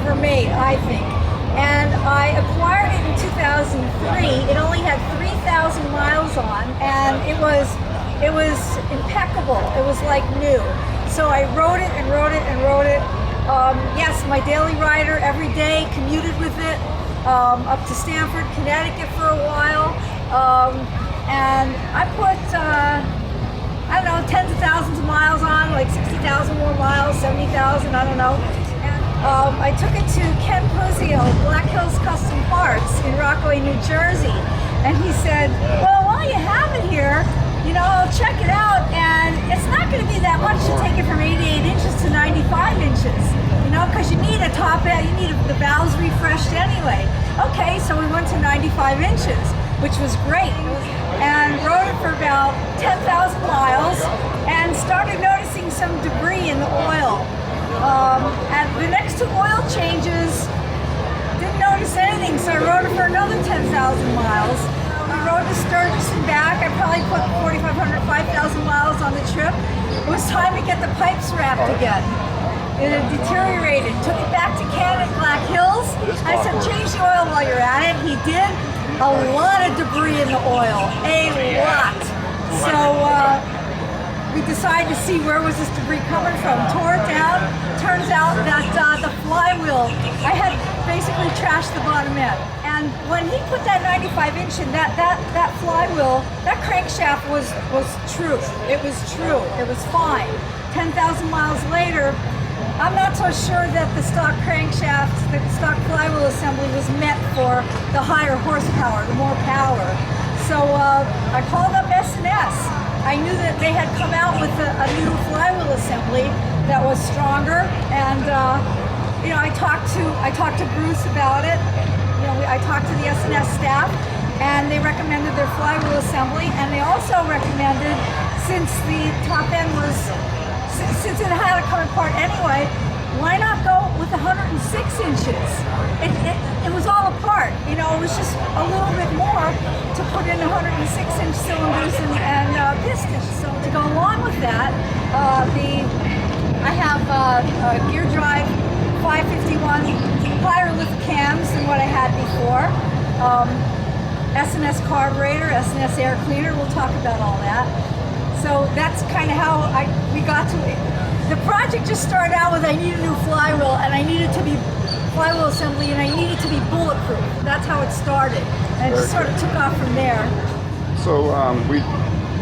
ever made, I think. And I acquired it in 2003. It only had 3,000 miles on, and it was impeccable. It was like new. So I rode it and rode it and rode it. Yes, my daily rider every day, commuted with it up to Stamford, Connecticut for a while. And I put, I don't know, tens of thousands of miles on, like 60,000 more miles, 70,000, I don't know. And I took it to Ken Puzio, Black Hills Custom Parts in Rockaway, New Jersey. And he said, well, while you have it here, you know, check it out, and it's not going to be that much to take it from 88 inches to 95 inches, you know, because you need a top end, you need the valves refreshed anyway. Okay, so we went to 95 inches, which was great, and rode it for about 10,000 miles, and started noticing some debris in the oil. And the next two oil changes, didn't notice anything, so I rode it for another 10,000 miles. We rode to Sturgis and back. I probably put 4,500, 5,000 miles on the trip. It was time to get the pipes wrapped again. It had deteriorated. Took it back to Ken at Black Hills. I said, change the oil while you're at it. He did. A lot of debris in the oil. A lot. So we decided to see where was this debris coming from. Tore it down. Turns out that the flywheel, I had basically trashed the bottom end. And when he put that 95 inch in, that flywheel, that crankshaft was true. It was true. It was fine. 10,000 miles later, I'm not so sure that the stock crankshaft, the stock flywheel assembly was meant for the higher horsepower, the more power. So I called up S&S. I knew that they had come out with a new flywheel assembly that was stronger, and you know, I talked to Bruce about it. You know, I talked to the S&S staff, and they recommended their flywheel assembly, and they also recommended, since the top end was, since it had to come apart anyway, why not go with 106 inches? It was all apart, you know, it was just a little bit more to put in 106-inch cylinders and pistons. So to go along with that, I have a gear drive 551 higher lift cams than what I had before. S&S carburetor, S&S air cleaner, we'll talk about all that. So that's kind of how we got to it. The project just started out with I needed a new flywheel, and I needed to be flywheel assembly, and I needed to be bulletproof. That's how it started, and it just sort of took off from there. So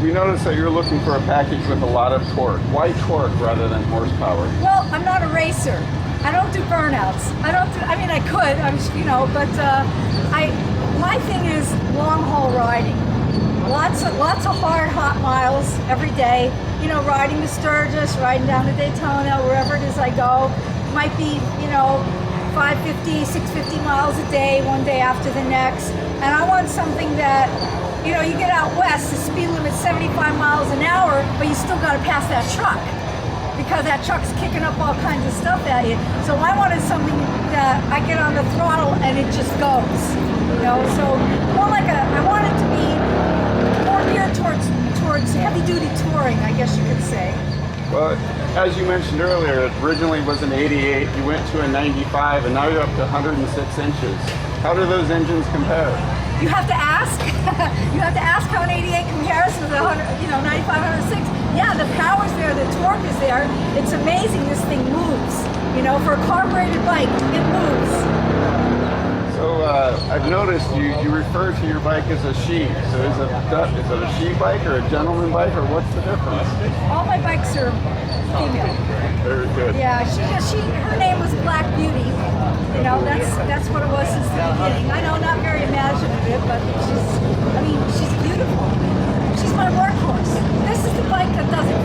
we noticed that you're looking for a package with a lot of torque. Why torque rather than horsepower? Well, I'm not a racer. I don't do burnouts. I mean, I could, you know, but my thing is long haul riding. Lots of hard, hot miles every day. You know, riding to Sturgis, riding down to Daytona, wherever it is I go. Might be, you know, 550, 650 miles a day, one day after the next. And I want something that, you know, you get out west, the speed limit's 75 miles an hour, but you still got to pass that truck, because that truck's kicking up all kinds of stuff at you. So I wanted something that I get on the throttle and it just goes, you know. So more like I want it to be more geared towards heavy duty touring, I guess you could say. Well, as you mentioned earlier, it originally was an 88, you went to a 95, and now you're up to 106 inches. How do those engines compare? You have to ask. You have to ask how an 88 compares to the 95, 106. Yeah, the power's there, the torque is there. It's amazing this thing moves. You know, for a carbureted bike, it moves. So I've noticed you refer to your bike as a she. So is it a she bike or a gentleman bike, or what's the difference? All my bikes are female. Very good. Yeah, her name was Black Beauty. You know, that's what it was since the beginning. I know, not very imaginative, but she's beautiful. She's my workhorse. This is the bike that doesn't